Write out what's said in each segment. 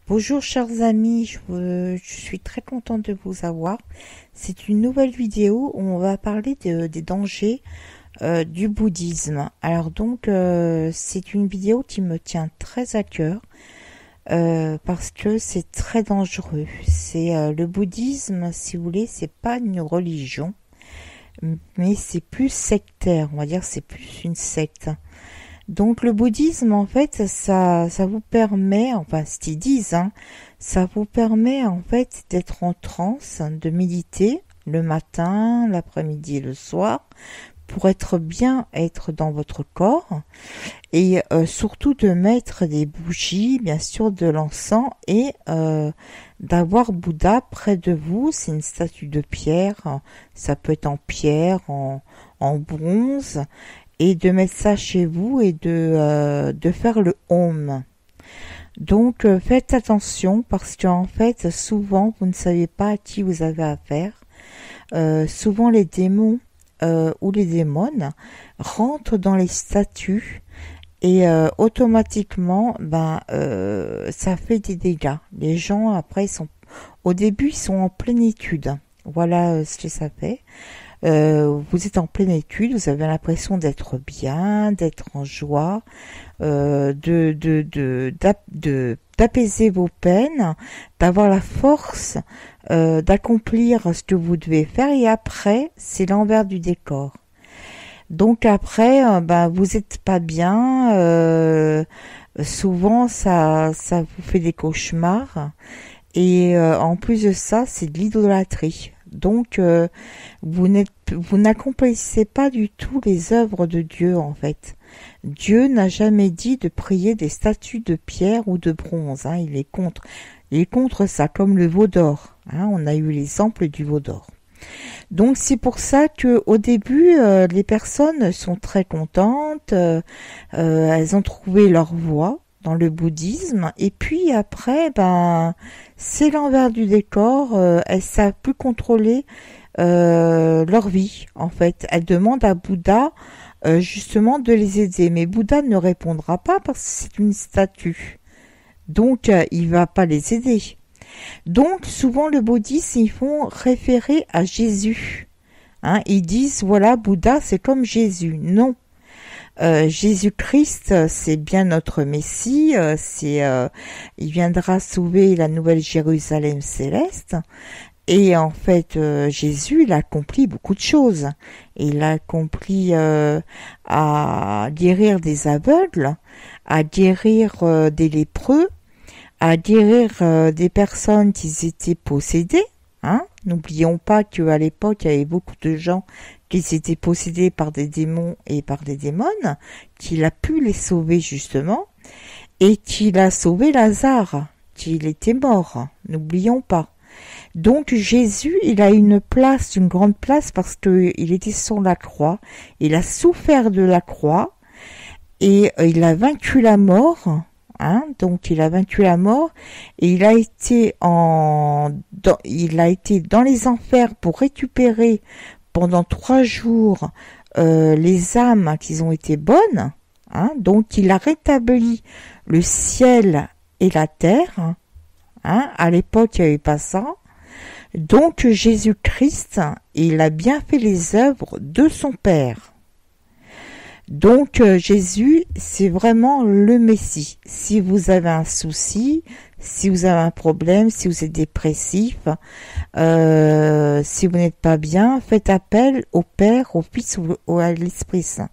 Bonjour chers amis, je suis très contente de vous avoir. C'est une nouvelle vidéo où on va parler des dangers du bouddhisme. Alors donc c'est une vidéo qui me tient très à cœur parce que c'est très dangereux. C'est le bouddhisme, si vous voulez, c'est pas une religion, mais c'est plus sectaire, on va dire c'est plus une secte. Donc le bouddhisme, en fait, ça vous permet, enfin ce qu'ils disent, ça vous permet en fait d'être en transe, de méditer le matin, l'après-midi et le soir, pour être dans votre corps, et surtout de mettre des bougies, bien sûr de l'encens, et d'avoir Bouddha près de vous. C'est une statue de pierre, ça peut être en pierre, en bronze, et de mettre ça chez vous et de faire le Om. Donc faites attention parce qu'en fait souvent vous ne savez pas à qui vous avez affaire. Souvent les démons ou les démones rentrent dans les statues et automatiquement ça fait des dégâts. Les gens après au début ils sont en plénitude. Voilà ce que ça fait. Vous êtes en pleine étude, vous avez l'impression d'être bien, d'être en joie, d'apaiser vos peines, d'avoir la force d'accomplir ce que vous devez faire, et après c'est l'envers du décor. Donc après, vous êtes pas bien, souvent ça vous fait des cauchemars, et en plus de ça c'est de l'idolâtrie. Donc, vous n'accomplissez pas du tout les œuvres de Dieu, en fait. Dieu n'a jamais dit de prier des statues de pierre ou de bronze. Il est contre. Il est contre ça, comme le veau d'or. On a eu l'exemple du veau d'or. Donc, c'est pour ça que au début, les personnes sont très contentes. Elles ont trouvé leur voie dans le bouddhisme, et puis après c'est l'envers du décor. Elles savent plus contrôler leur vie, en fait. Elles demandent à Bouddha justement de les aider, mais Bouddha ne répondra pas parce que c'est une statue, donc il va pas les aider. Donc souvent le bouddhisme, ils font référer à Jésus, ils disent voilà, Bouddha c'est comme Jésus. Non. Jésus-Christ, c'est bien notre Messie, il viendra sauver la nouvelle Jérusalem céleste. Et en fait, Jésus, il a accompli beaucoup de choses. Il a accompli à guérir des aveugles, à guérir des lépreux, à guérir des personnes qui étaient possédées. N'oublions pas qu'à l'époque, il y avait beaucoup de gens qui étaient possédés par des démons et par des démones, qu'il a pu les sauver justement, et qu'il a sauvé Lazare, qu'il était mort, n'oublions pas. Donc Jésus, il a une grande place, parce qu'il était sur la croix, il a souffert de la croix, et il a vaincu la mort, donc il a vaincu la mort, et il a été dans les enfers pour récupérer pendant 3 jours les âmes qui ont été bonnes, donc il a rétabli le ciel et la terre, à l'époque il n'y avait pas ça. Donc Jésus-Christ, il a bien fait les œuvres de son Père. Donc Jésus, c'est vraiment le Messie. Si vous avez un souci, si vous avez un problème, si vous êtes dépressif, si vous n'êtes pas bien, faites appel au Père, au Fils ou à l'Esprit Saint.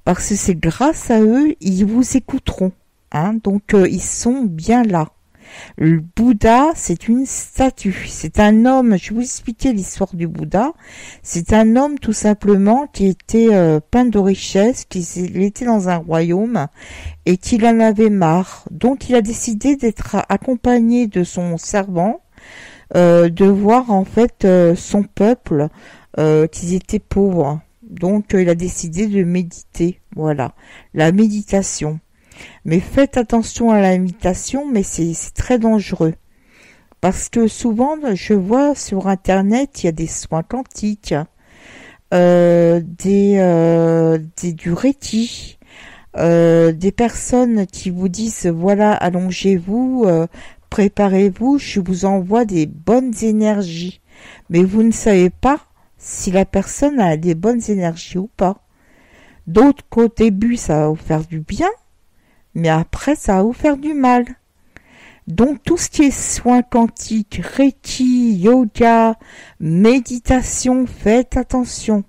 Parce que c'est grâce à eux, ils vous écouteront. Donc ils sont bien là. Le Bouddha, c'est une statue. C'est un homme, je vais vous expliquer l'histoire du Bouddha. C'est un homme tout simplement qui était plein de richesses, il était dans un royaume et qu'il en avait marre. Donc il a décidé d'être accompagné de son servant, de voir en fait son peuple qu'ils étaient pauvres. Donc il a décidé de méditer. Voilà, la méditation. Mais faites attention à la méditation, mais c'est très dangereux. Parce que souvent, je vois sur Internet, il y a des soins quantiques, du Reiki, des personnes qui vous disent, voilà, allongez-vous, préparez-vous, je vous envoie des bonnes énergies. Mais vous ne savez pas si la personne a des bonnes énergies ou pas. D'autres qu'au début, ça va vous faire du bien, mais après, ça va vous faire du mal. Donc, tout ce qui est soins quantiques, reiki, yoga, méditation, faites attention.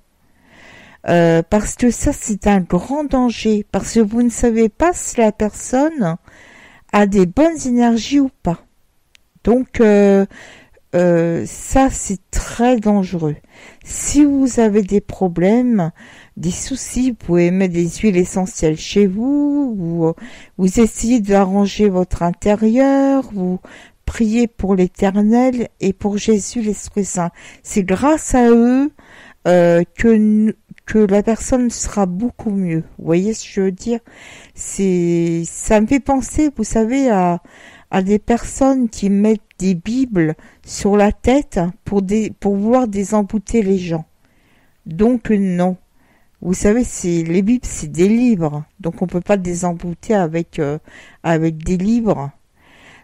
Parce que ça, c'est un grand danger. Parce que vous ne savez pas si la personne a des bonnes énergies ou pas. Donc, ça, c'est très dangereux. Si vous avez des problèmes, des soucis, vous pouvez mettre des huiles essentielles chez vous, vous essayez d'arranger votre intérieur, vous priez pour l'Éternel et pour Jésus l'Esprit Saint. C'est grâce à eux que la personne sera beaucoup mieux. Vous voyez ce que je veux dire? Ça me fait penser, vous savez, à des personnes qui mettent des bibles sur la tête pour vouloir désembouter les gens. Donc non. Vous savez, les bibles, c'est des livres. Donc on peut pas désembouter avec des livres.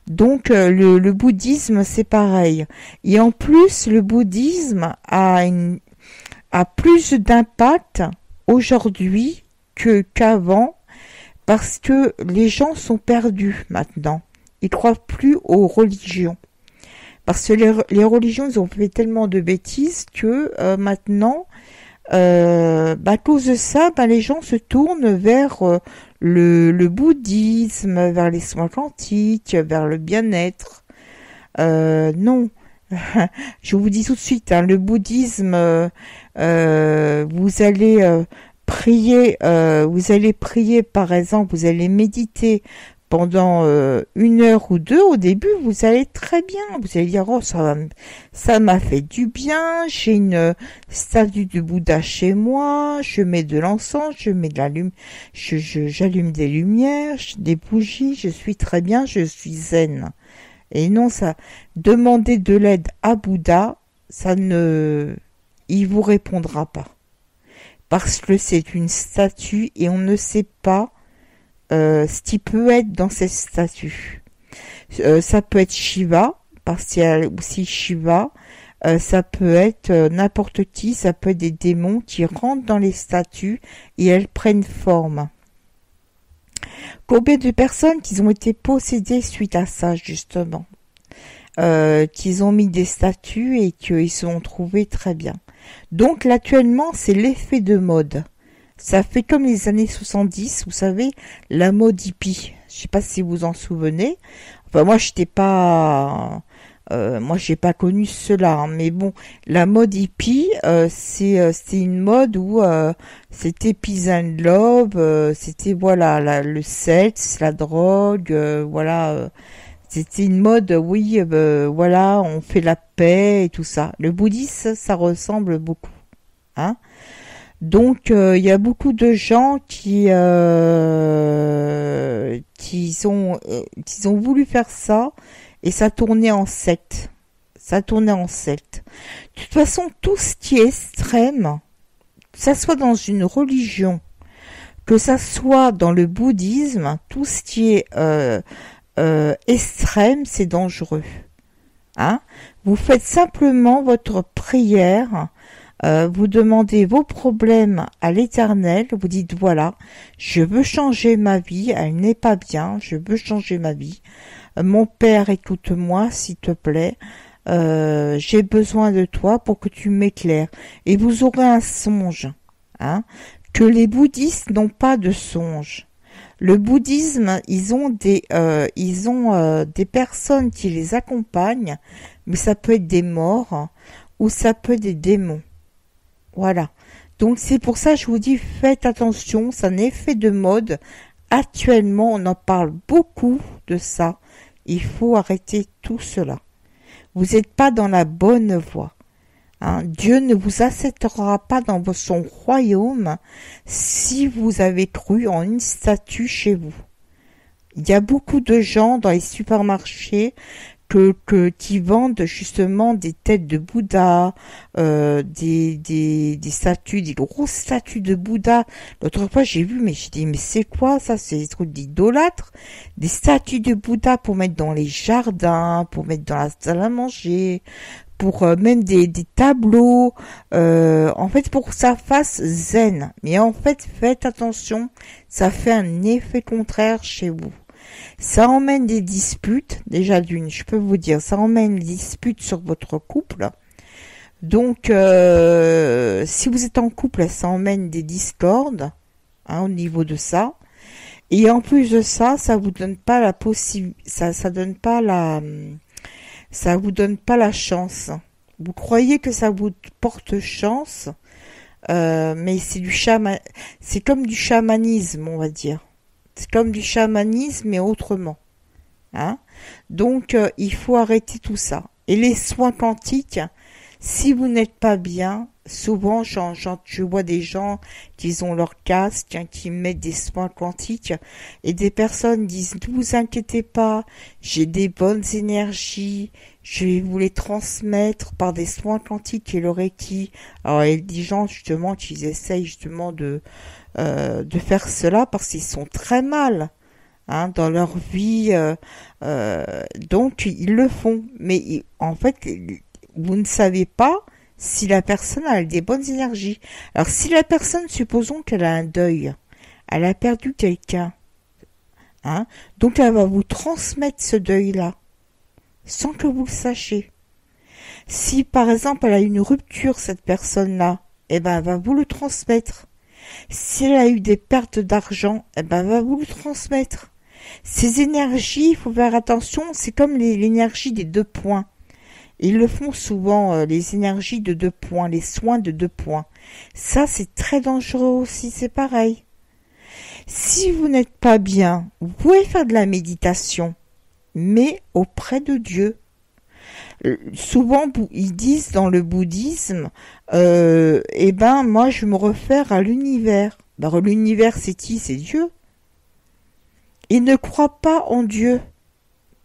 Donc le bouddhisme, c'est pareil. Et en plus, le bouddhisme a plus d'impact aujourd'hui qu'avant, parce que les gens sont perdus maintenant. Ils croient plus aux religions. Parce que les religions, ils ont fait tellement de bêtises que maintenant, à cause de ça, les gens se tournent vers le bouddhisme, vers les soins quantiques, vers le bien-être. Non. Je vous dis tout de suite, le bouddhisme, vous allez prier, par exemple, vous allez méditer pendant 1 heure ou 2. Au début, vous allez très bien. Vous allez dire, oh, ça m'a fait du bien. J'ai une statue de Bouddha chez moi. Je mets de l'encens, je mets de la j'allume des lumières, des bougies. Je suis très bien, je suis zen. Et non, ça, demander de l'aide à Bouddha, il vous répondra pas. Parce que c'est une statue et on ne sait pas ce qui peut être dans cette statue. Ça peut être Shiva, parce qu'il y a aussi Shiva. Ça peut être n'importe qui, ça peut être des démons qui rentrent dans les statues et elles prennent forme. Combien de personnes qui ont été possédées suite à ça, justement, qu'ils ont mis des statues et qu'ils se sont trouvés très bien. Donc là, actuellement, c'est l'effet de mode. Ça fait comme les années 70, vous savez, la mode hippie. Je sais pas si vous en souvenez. Enfin, moi, j'ai pas connu cela, mais bon, la mode hippie, c'est une mode où c'était peace and love, c'était voilà le sexe, la drogue, voilà. C'était une mode, oui, voilà, on fait la paix et tout ça. Le bouddhisme, ça ressemble beaucoup, hein. Donc il y a beaucoup de gens qui ont voulu faire ça et ça tournait en secte. De toute façon, tout ce qui est extrême, que ça soit dans une religion, que ça soit dans le bouddhisme, tout ce qui est extrême, c'est dangereux. Hein? Vous faites simplement votre prière. Vous demandez vos problèmes à l'Éternel, vous dites voilà, je veux changer ma vie, elle n'est pas bien, je veux changer ma vie. Mon Père, écoute-moi, s'il te plaît, j'ai besoin de toi pour que tu m'éclaires. Et vous aurez un songe, hein, que les bouddhistes n'ont pas de songe. Le bouddhisme, ils ont des personnes qui les accompagnent, mais ça peut être des morts ou ça peut être des démons. Voilà. Donc c'est pour ça que je vous dis, faites attention, c'est un effet de mode. Actuellement, on en parle beaucoup de ça. Il faut arrêter tout cela. Vous n'êtes pas dans la bonne voie. Hein. Dieu ne vous acceptera pas dans son royaume si vous avez cru en une statue chez vous. Il y a beaucoup de gens dans les supermarchés, qui vendent justement des têtes de Bouddha, des statues, des grosses statues de Bouddha. L'autre fois, j'ai vu, mais j'ai dit, mais c'est quoi ça? C'est des trucs d'idolâtres. Des statues de Bouddha pour mettre dans les jardins, pour mettre dans la salle à manger, pour même des tableaux, en fait pour que ça fasse zen. Mais en fait, faites attention, ça fait un effet contraire chez vous. Ça emmène des disputes, déjà d'une, je peux vous dire, ça emmène des disputes sur votre couple. Donc, si vous êtes en couple, ça emmène des discordes, au niveau de ça. Et en plus de ça, ça vous donne pas la ça vous donne pas la chance. Vous croyez que ça vous porte chance, mais c'est comme du chamanisme, on va dire. C'est comme du chamanisme, mais autrement. Hein? Donc, il faut arrêter tout ça. Et les soins quantiques, si vous n'êtes pas bien, souvent, je vois des gens qui ont leur casque, qui mettent des soins quantiques, et des personnes disent, ne vous inquiétez pas, j'ai des bonnes énergies, je vais vous les transmettre par des soins quantiques et le Reiki. Alors, il y a des gens, justement, qui essayent, justement, de faire cela parce qu'ils sont très mal, dans leur vie, donc ils le font. Mais en fait, vous ne savez pas si la personne a des bonnes énergies. Alors si la personne, supposons qu'elle a un deuil, elle a perdu quelqu'un, donc elle va vous transmettre ce deuil-là, sans que vous le sachiez. Si par exemple elle a une rupture, cette personne-là, elle va vous le transmettre. Si elle a eu des pertes d'argent, elle va vous le transmettre. Ces énergies, il faut faire attention, c'est comme l'énergie des 2 points. Ils le font souvent, les énergies de 2 points, les soins de 2 points. Ça, c'est très dangereux aussi, c'est pareil. Si vous n'êtes pas bien, vous pouvez faire de la méditation, mais auprès de Dieu. Souvent, ils disent dans le bouddhisme, moi, je me réfère à l'univers. L'univers, c'est qui? C'est Dieu. Ils ne croient pas en Dieu.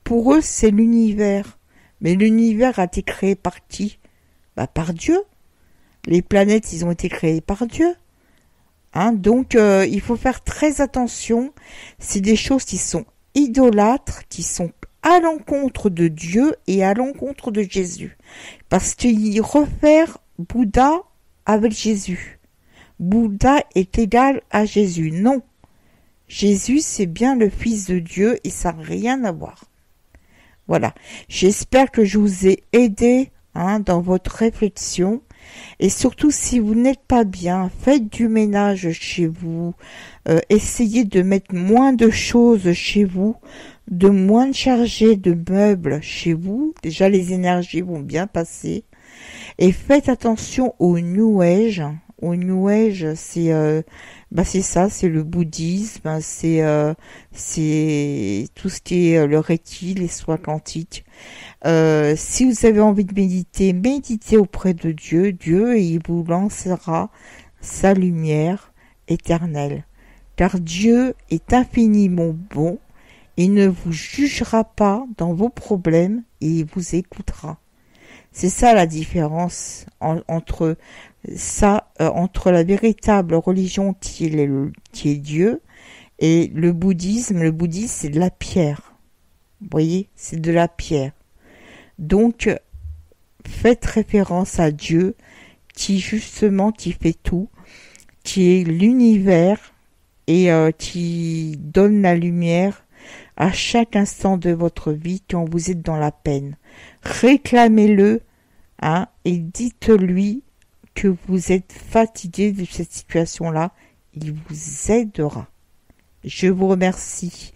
Pour eux, c'est l'univers. Mais l'univers a été créé par qui? Par Dieu. Les planètes, ils ont été créées par Dieu. Donc, il faut faire très attention. C'est des choses qui sont idolâtres, qui sont à l'encontre de Dieu et à l'encontre de Jésus. Parce qu'ils réfèrent Bouddha avec Jésus. Bouddha est égal à Jésus. Non. Jésus, c'est bien le Fils de Dieu et ça n'a rien à voir. Voilà. J'espère que je vous ai aidé dans votre réflexion. Et surtout, si vous n'êtes pas bien, faites du ménage chez vous. Essayez de mettre moins de choses chez vous, de moins charger de meubles chez vous. Déjà, les énergies vont bien passer. Et faites attention au New Age. Au New Age, c'est ça, c'est le bouddhisme, c'est tout ce qui est le Reiki, les soins quantiques. Si vous avez envie de méditer, méditez auprès de Dieu. Dieu, il vous lancera sa lumière éternelle. Car Dieu est infiniment bon. Il ne vous jugera pas dans vos problèmes et il vous écoutera. C'est ça la différence entre la véritable religion qui est Dieu et le bouddhisme. Le bouddhisme, c'est de la pierre. Vous voyez, c'est de la pierre. Donc, faites référence à Dieu qui fait tout, qui est l'univers et qui donne la lumière à chaque instant de votre vie quand vous êtes dans la peine. Réclamez-le, et dites-lui que vous êtes fatigué de cette situation-là. Il vous aidera. Je vous remercie,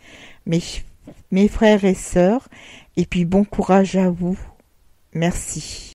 mes frères et sœurs, et puis bon courage à vous. Merci.